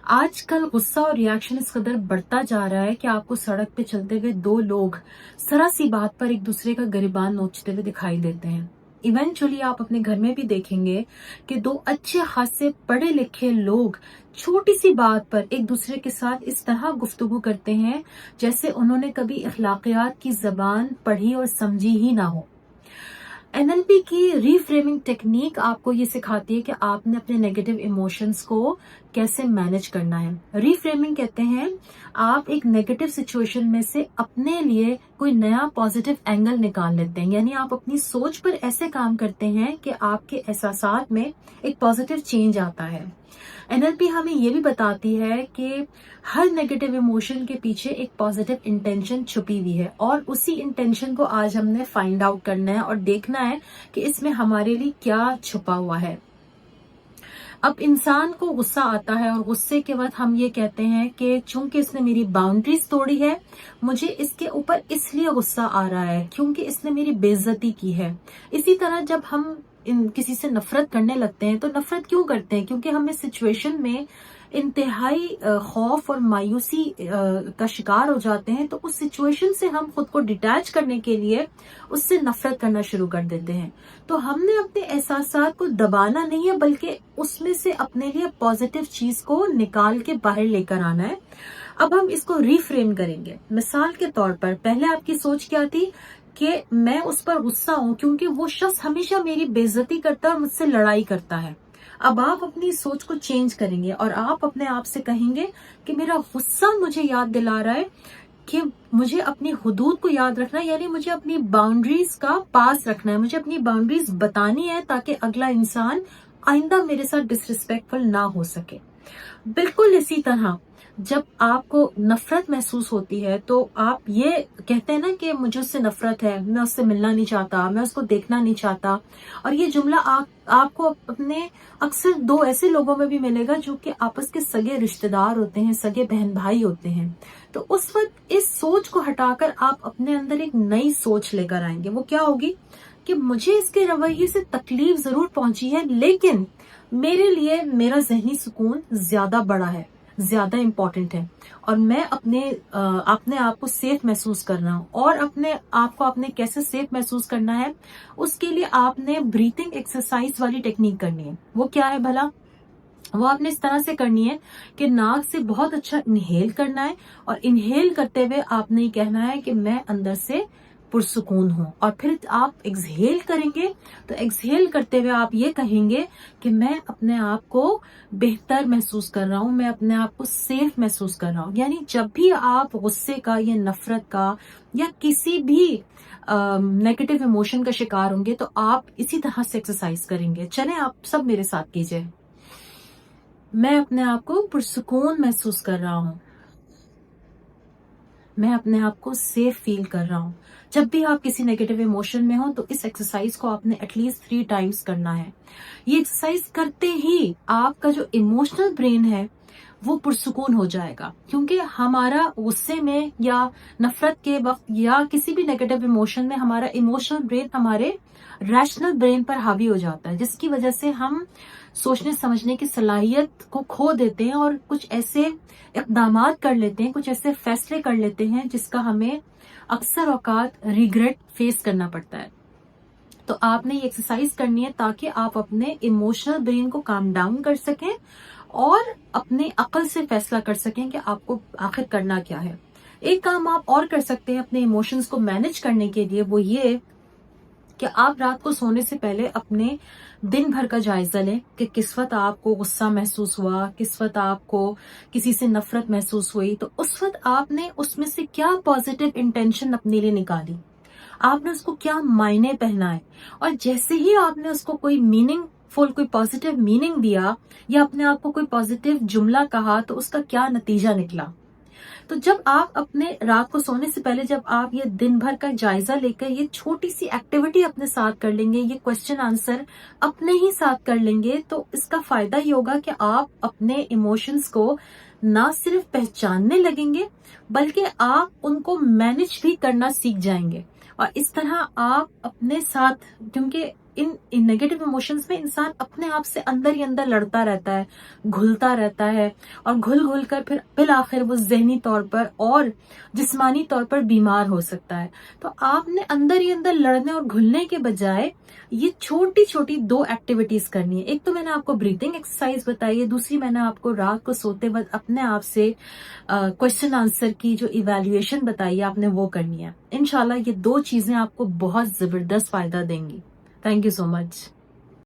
آج کل غصہ اور ریاکشن اس قدر بڑھتا جا رہا ہے کہ آپ کو سڑک پہ چلتے ہوئے دو لوگ ذرا سی بات پر ایک دوسرے کا گریبان نوچتے ہوئے دکھائی دیتے ہیں۔ ایونچولی آپ اپنے گھر میں بھی دیکھیں گے کہ دو اچھے خاصے پڑھے لکھے لوگ چھوٹی سی بات پر ایک دوسرے کے ساتھ اس طرح گفتگو کرتے ہیں جیسے انہوں نے کبھی اخلاقیات کی زبان پڑھی اور سمجھی ہی نہ ہو۔ NLP کی ری فریمنگ ٹیکنیک آپ کو یہ سکھاتی ہے کہ آپ نے اپنے نیگیٹو ایموشنز کو کیسے مینج کرنا ہے۔ ری فریمنگ کہتے ہیں آپ ایک نیگیٹو سچویشن میں سے اپنے لیے کوئی نیا پازیٹیو اینگل نکال لیتے ہیں، یعنی آپ اپنی سوچ پر ایسے کام کرتے ہیں کہ آپ کے احساسات میں ایک پازیٹیو چینج آتا ہے۔ NLP ہمیں یہ بھی بتاتی ہے کہ ہر نیگیٹو ایموشن کے پیچھے ایک پازیٹیو انٹینشن چھپی ہوئی ہے، اور اسی انٹینشن کو آج ہم نے فائنڈ آؤٹ کرنا ہے اور دیکھنا ہے کہ اس میں ہمارے لیے کیا چھپا ہوا ہے۔ اب انسان کو غصہ آتا ہے اور غصے کے وقت ہم یہ کہتے ہیں کہ چونکہ اس نے میری باؤنڈریز توڑی ہے، مجھے اس کے اوپر اس لیے غصہ آ رہا ہے کیونکہ اس نے میری بے عزتی کی ہے۔ اسی طرح جب ہم کسی سے نفرت کرنے لگتے ہیں تو نفرت کیوں کرتے ہیں؟ کیونکہ ہم اس سچویشن میں انتہائی خوف اور مایوسی کا شکار ہو جاتے ہیں، تو اس سچویشن سے ہم خود کو ڈیٹیچ کرنے کے لیے اس سے نفرت کرنا شروع کر دیتے ہیں۔ تو ہم نے اپنے احساسات کو دبانا نہیں ہے، بلکہ اس میں سے اپنے لیے پازیٹیو چیز کو نکال کے باہر لے کر آنا ہے۔ اب ہم اس کو ری فریم کریں گے۔ مثال کے طور پر پہلے آپ کی سوچ کیا تھی کہ میں اس پر غصہ ہوں کیونکہ وہ شخص ہمیشہ میری بے عزتی کرتا ہے اور مجھ سے لڑائی کرتا ہے۔ اب آپ اپنی سوچ کو چینج کریں گے اور آپ اپنے آپ سے کہیں گے کہ میرا غصہ مجھے یاد دلا رہا ہے کہ مجھے اپنی حدود کو یاد رکھنا ہے، یعنی مجھے اپنی باؤنڈریز کا پاس رکھنا ہے، مجھے اپنی باؤنڈریز بتانی ہے تاکہ اگلا انسان آئندہ میرے ساتھ ڈسریسپیکٹفل نہ ہو سکے۔ بالکل اسی طرح جب آپ کو نفرت محسوس ہوتی ہے تو آپ یہ کہتے ہیں نا کہ مجھے اس سے نفرت ہے، میں اس سے ملنا نہیں چاہتا، میں اس کو دیکھنا نہیں چاہتا، اور یہ جملہ آپ کو اپنے اکثر دو ایسے لوگوں میں بھی ملے گا جو کہ آپس کے سگے رشتہ دار ہوتے ہیں، سگے بہن بھائی ہوتے ہیں۔ تو اس وقت اس سوچ کو ہٹا کر آپ اپنے اندر ایک نئی سوچ لے کر آئیں گے۔ وہ کیا ہوگی کہ مجھے اس کے رویے سے تکلیف ضرور پہنچی ہے، لیکن میرے لیے میرا ذہنی سکون زیادہ بڑا ہے، زیادہ امپورٹنٹ ہے، اور میں اپنے آپ کو سیف محسوس کر رہا ہوں۔ اور اپنے آپ کو آپ نے کیسے سیف محسوس کرنا ہے، اس کے لیے آپ نے بریتھنگ ایکسرسائز والی ٹیکنیک کرنی ہے۔ وہ کیا ہے بھلا؟ وہ آپ نے اس طرح سے کرنی ہے کہ ناک سے بہت اچھا انہیل کرنا ہے، اور انہیل کرتے ہوئے آپ نے کہنا ہے کہ میں اندر سے پرسکون ہوں، اور پھر آپ ایکسہیل کریں گے تو ایکسہیل کرتے ہوئے آپ یہ کہیں گے کہ میں اپنے آپ کو بہتر محسوس کر رہا ہوں، میں اپنے آپ کو سیف محسوس کر رہا ہوں۔ یعنی جب بھی آپ غصے کا یا نفرت کا یا کسی بھی نیگیٹو ایموشن کا شکار ہوں گے تو آپ اسی طرح سے ایکسرسائز کریں گے۔ چلیں آپ سب میرے ساتھ کیجئے۔ میں اپنے آپ کو پرسکون محسوس کر رہا ہوں، میں اپنے آپ کو سیف فیل کر رہا ہوں۔ جب بھی آپ کسی نیگیٹو ایموشن میں ہوں تو اس ایکسرسائز کو آپ نے ایٹ لیسٹ 3 ٹائمز کرنا ہے۔ یہ ایکسرسائز کرتے ہی آپ کا جو ایموشنل برین ہے وہ پرسکون ہو جائے گا، کیونکہ ہمارا غصے میں یا نفرت کے وقت یا کسی بھی نیگیٹو ایموشن میں ہمارا ایموشنل برین ہمارے ریشنل برین پر حاوی ہو جاتا ہے، جس کی وجہ سے ہم سوچنے سمجھنے کی صلاحیت کو کھو دیتے ہیں اور کچھ ایسے اقدامات کر لیتے ہیں، کچھ ایسے فیصلے کر لیتے ہیں جس کا ہمیں اکثر اوقات ریگریٹ فیس کرنا پڑتا ہے۔ تو آپ نے یہ ایکسرسائز کرنی ہے تاکہ آپ اپنے ایموشنل برین کو کام ڈاؤن کر سکیں اور اپنے عقل سے فیصلہ کر سکیں کہ آپ کو آخر کرنا کیا ہے۔ ایک کام آپ اور کر سکتے ہیں اپنے ایموشنز کو مینج کرنے کے لیے، وہ یہ کہ آپ رات کو سونے سے پہلے اپنے دن بھر کا جائزہ لیں کہ کس وقت آپ کو غصہ محسوس ہوا، کس وقت آپ کو کسی سے نفرت محسوس ہوئی، تو اس وقت آپ نے اس میں سے کیا پازیٹیو انٹینشن اپنے لیے نکالی، آپ نے اس کو کیا معنی پہنا ہے، اور جیسے ہی آپ نے اس کو کوئی میننگ فل، کوئی پازیٹیو میننگ دیا یا اپنے آپ کو کوئی پازیٹیو جملہ کہا تو اس کا کیا نتیجہ نکلا۔ تو جب آپ اپنے رات کو سونے سے پہلے جب آپ یہ دن بھر کا جائزہ لے کر یہ چھوٹی سی ایکٹیویٹی اپنے ساتھ کر لیں گے، یہ کوسچن آنسر اپنے ہی ساتھ کر لیں گے، تو اس کا فائدہ یہ ہوگا کہ آپ اپنے ایموشنز کو نہ صرف پہچاننے لگیں گے بلکہ آپ ان کو مینج بھی کرنا سیکھ جائیں گے۔ اور اس طرح آپ اپنے ساتھ، کیونکہ ان نیگیٹو ایموشنز میں انسان اپنے آپ سے اندر ہی اندر لڑتا رہتا ہے، گھلتا رہتا ہے، اور گھل گھل کر پھر بالآخر وہ ذہنی طور پر اور جسمانی طور پر بیمار ہو سکتا ہے۔ تو آپ نے اندر ہی اندر لڑنے اور گھلنے کے بجائے یہ چھوٹی چھوٹی 2 ایکٹیویٹیز کرنی ہے۔ ایک تو میں نے آپ کو بریتھنگ ایکسرسائز بتائی ہے، دوسری میں نے آپ کو رات کو سوتے وقت اپنے آپ سے کوشچن آنسر کی جو ایویلیویشن بتائی ہے آپ نے وہ کرنی ہے۔ انشاءاللہ یہ 2 چیزیں آپ کو بہت زبردست فائدہ دیں گی۔ Thank you so much.